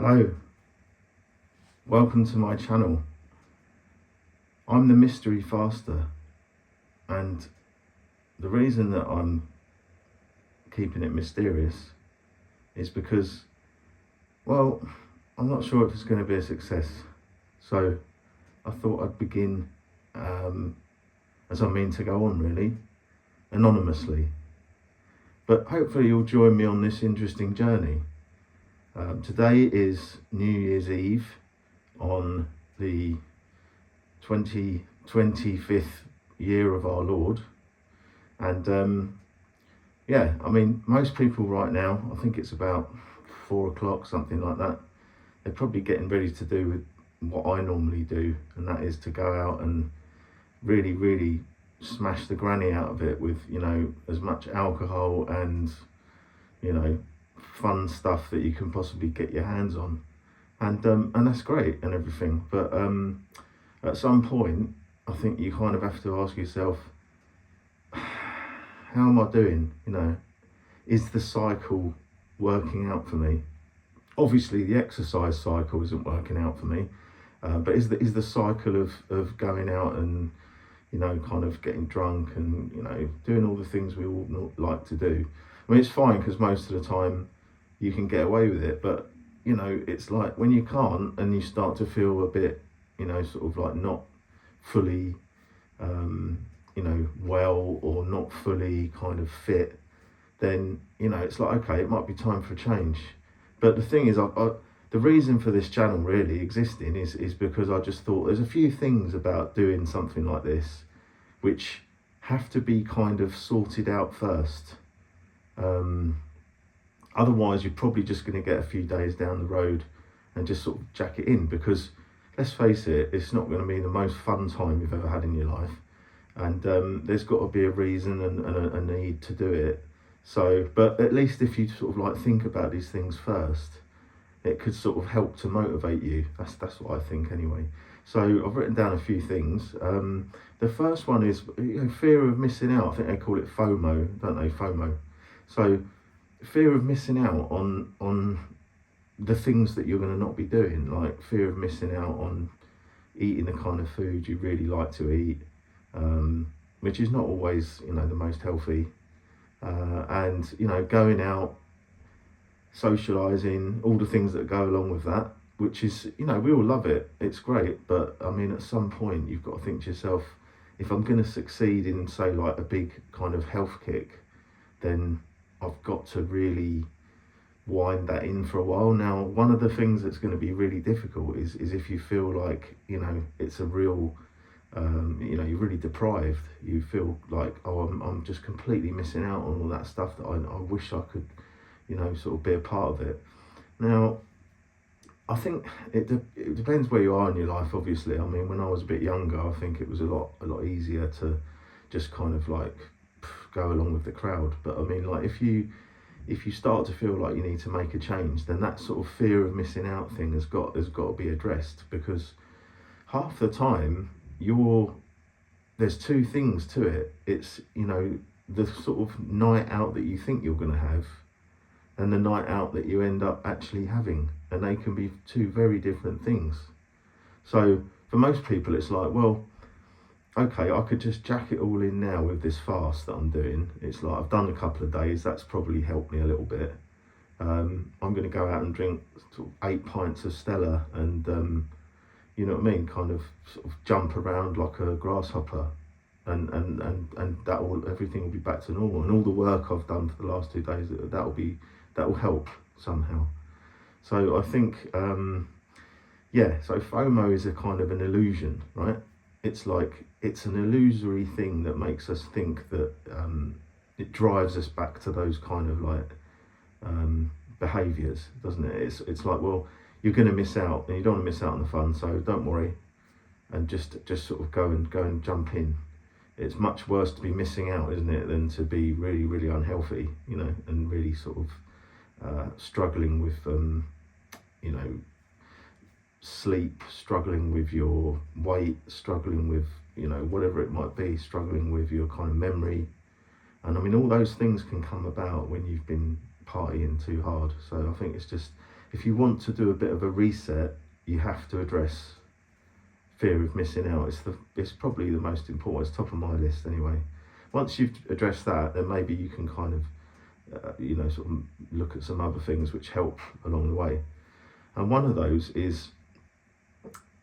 Hello, welcome to my channel. I'm the Mystery Faster, and the reason that I'm keeping it mysterious is because, well, I'm not sure if it's going to be a success. So I thought I'd begin as I mean to go on, really, anonymously. But hopefully you'll join me on this interesting journey. Today is New Year's Eve on the 25th year of our Lord. And yeah, I mean, most people right now, I think it's about 4 o'clock, something like that, they're probably getting ready to do what I normally do, and that is to go out and really smash the granny out of it with, as much alcohol and, fun stuff that you can possibly get your hands on. And that's great and everything, but at some point I think you kind of have to ask yourself, how am I doing? Is the cycle working out for me? Obviously the exercise cycle isn't working out for me, but is the cycle of going out and kind of getting drunk and doing all the things we all like to do. I mean, it's fine because most of the time you can get away with it, but it's like when you can't and you start to feel a bit sort of like not fully well, or not fully kind of fit, then it's like, okay, it might be time for a change. But the thing is, the reason for this channel really existing is because I just thought there's a few things about doing something like this which have to be kind of sorted out first. Otherwise you're probably just going to get a few days down the road and just sort of jack it in, because let's face it, it's not going to be the most fun time you've ever had in your life, and there's got to be a reason and a need to do it. So, but at least if you sort of like think about these things first, it could sort of help to motivate you. That's what I think anyway. So I've written down a few things. The first one is fear of missing out. I think they call it FOMO, don't they? FOMO. So fear of missing out on the things that you're going to not be doing, like fear of missing out on eating the kind of food you really like to eat, which is not always the most healthy, and going out, socializing, all the things that go along with that, which is we all love it, it's great, but I mean at some point you've got to think to yourself, if I'm going to succeed in, say, like a big kind of health kick, then I've got to really wind that in for a while. Now, one of the things that's going to be really difficult is if you feel like it's a real you're really deprived, you feel like, oh, I'm just completely missing out on all that stuff that I wish I could sort of be a part of it. Now, I think it depends where you are in your life, obviously. I mean, when I was a bit younger, I think it was a lot easier to just kind of like go along with the crowd. But I mean, like if you start to feel like you need to make a change, then that sort of fear of missing out thing has got to be addressed, because half the time there's two things to it. It's the sort of night out that you think you're going to have, and the night out that you end up actually having, and they can be two very different things. So for most people it's like, well, okay, I could just jack it all in now with this fast that I'm doing. It's like I've done a couple of days, that's probably helped me a little bit. I'm going to go out and drink sort of 8 pints of Stella and you know what I mean, kind of sort of jump around like a grasshopper, and everything will be back to normal, and all the work I've done for the last 2 days, that will help somehow. So I think so FOMO is a kind of an illusion, right? It's like it's an illusory thing that makes us think that it drives us back to those kind of like behaviours, doesn't it? It's like, well, you're going to miss out, and you don't want to miss out on the fun, so don't worry, and just sort of go and jump in. It's much worse to be missing out, isn't it, than to be really unhealthy, and really sort of struggling with sleep, struggling with your weight, struggling with whatever it might be, struggling with your kind of memory. And I mean, all those things can come about when you've been partying too hard. So I think it's just if you want to do a bit of a reset, you have to address fear of missing out. It's probably the most important. It's top of my list anyway. Once you've addressed that, then maybe you can kind of sort of look at some other things which help along the way. And one of those is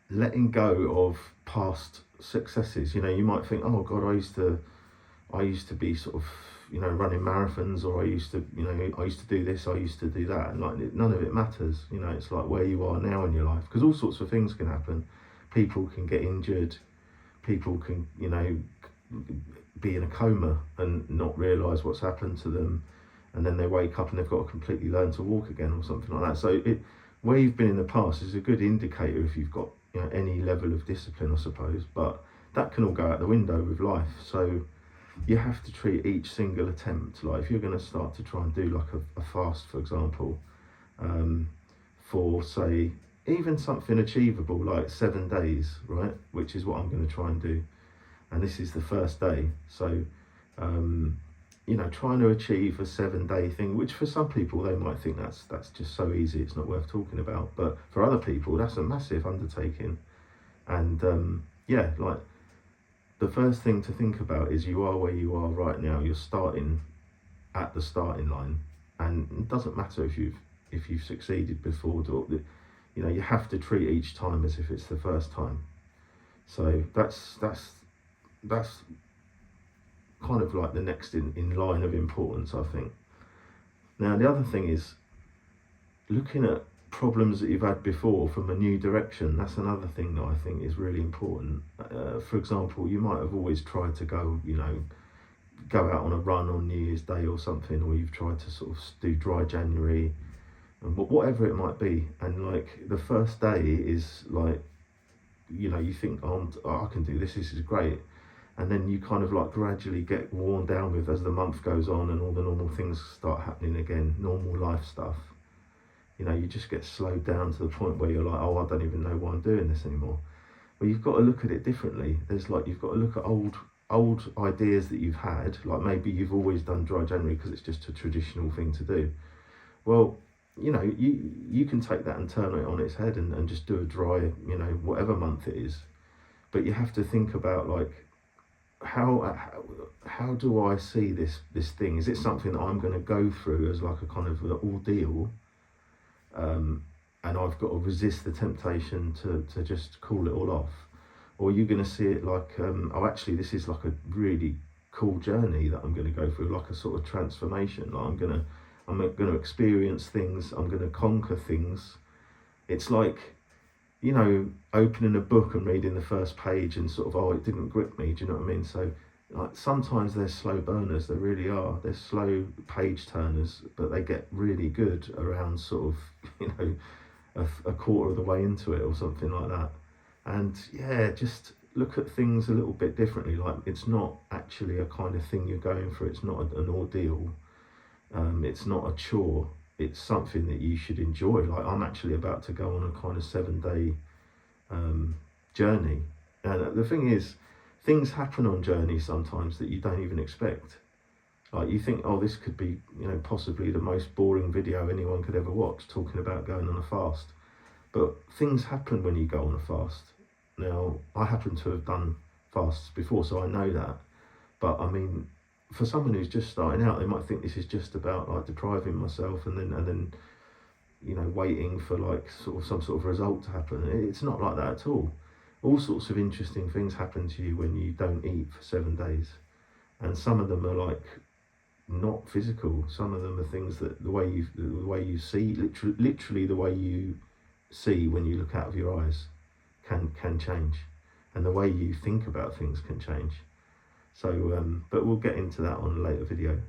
letting go of past successes. You might think, oh God, I used to be sort of, running marathons, or I used to do this, I used to do that, and like none of it matters. It's like where you are now in your life, because all sorts of things can happen. People can get injured, people can be in a coma and not realise what's happened to them, and then they wake up and they've got to completely learn to walk again or something like that. So where you've been in the past is a good indicator if you've got any level of discipline, I suppose, but that can all go out the window with life. So you have to treat each single attempt, like if you're going to start to try and do like a fast, for example, for say even something achievable like 7 days, right, which is what I'm going to try and do, and this is the first day. So trying to achieve a 7-day thing, which for some people they might think that's just so easy, it's not worth talking about, but for other people that's a massive undertaking. And like the first thing to think about is you are where you are right now. You're starting at the starting line, and it doesn't matter if you've succeeded before. You have to treat each time as if it's the first time. So that's kind of like the next in line of importance, I think. Now the other thing is looking at problems that you've had before from a new direction. That's another thing that I think is really important. For example, you might have always tried to go out on a run on New Year's Day or something, or you've tried to sort of do dry January, and whatever it might be, and like the first day is like you think, oh, I can do this is great, and then you kind of like gradually get worn down with as the month goes on and all the normal things start happening again, normal life stuff. You just get slowed down to the point where you're like, oh, I don't even know why I'm doing this anymore. Well, you've got to look at it differently. You've got to look at old ideas that you've had, like maybe you've always done dry January because it's just a traditional thing to do. Well, you can take that and turn it on its head and just do a dry, whatever month it is. But you have to think about like, how do I see this thing? Is it something that I'm going to go through as like a kind of an ordeal? And I've got to resist the temptation to just call it all off? Or are you going to see it like, oh, actually, this is like a really cool journey that I'm going to go through, like a sort of transformation. Like I'm going to experience things. I'm going to conquer things. It's like, opening a book and reading the first page and sort of, oh, it didn't grip me. Do you know what I mean? So like sometimes they're slow burners. They really are. They're slow page turners, but they get really good around sort of, a quarter of the way into it or something like that. And yeah, just look at things a little bit differently. Like it's not actually a kind of thing you're going through. It's not an ordeal. It's not a chore. It's something that you should enjoy. Like I'm actually about to go on a kind of 7-day journey. And the thing is, things happen on journeys sometimes that you don't even expect. Like you think, oh, this could be, possibly the most boring video anyone could ever watch, talking about going on a fast. But things happen when you go on a fast. Now, I happen to have done fasts before, so I know that. But I mean, for someone who's just starting out, they might think this is just about like depriving myself and then waiting for like sort of some sort of result to happen. It's not like that at all. All sorts of interesting things happen to you when you don't eat for 7 days, and some of them are like not physical. Some of them are things that the way you see, literally the way you see when you look out of your eyes can change, and the way you think about things can change. So but we'll get into that on a later video.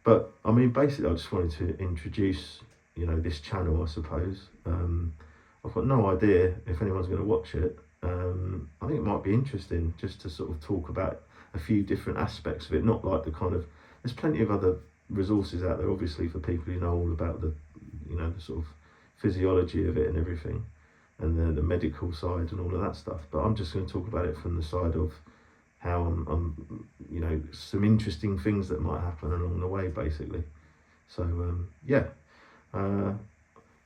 But I mean, basically I just wanted to introduce this channel, I suppose. I've got no idea if anyone's going to watch it. I think it might be interesting just to sort of talk about a few different aspects of it, not like the kind of, there's plenty of other resources out there obviously for people who know all about the the sort of physiology of it and everything, and the medical side and all of that stuff. But I'm just going to talk about it from the side of how I'm some interesting things that might happen along the way, basically. So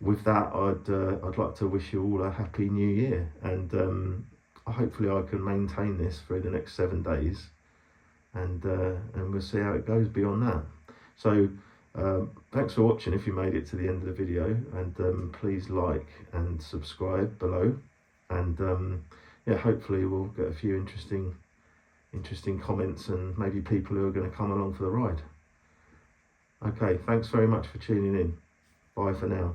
with that, I'd like to wish you all a happy new year, and hopefully I can maintain this through the next 7 days, and we'll see how it goes beyond that. So thanks for watching if you made it to the end of the video, and please like and subscribe below, and yeah, hopefully we'll get a few interesting comments and maybe people who are going to come along for the ride. Okay, thanks very much for tuning in. Bye for now.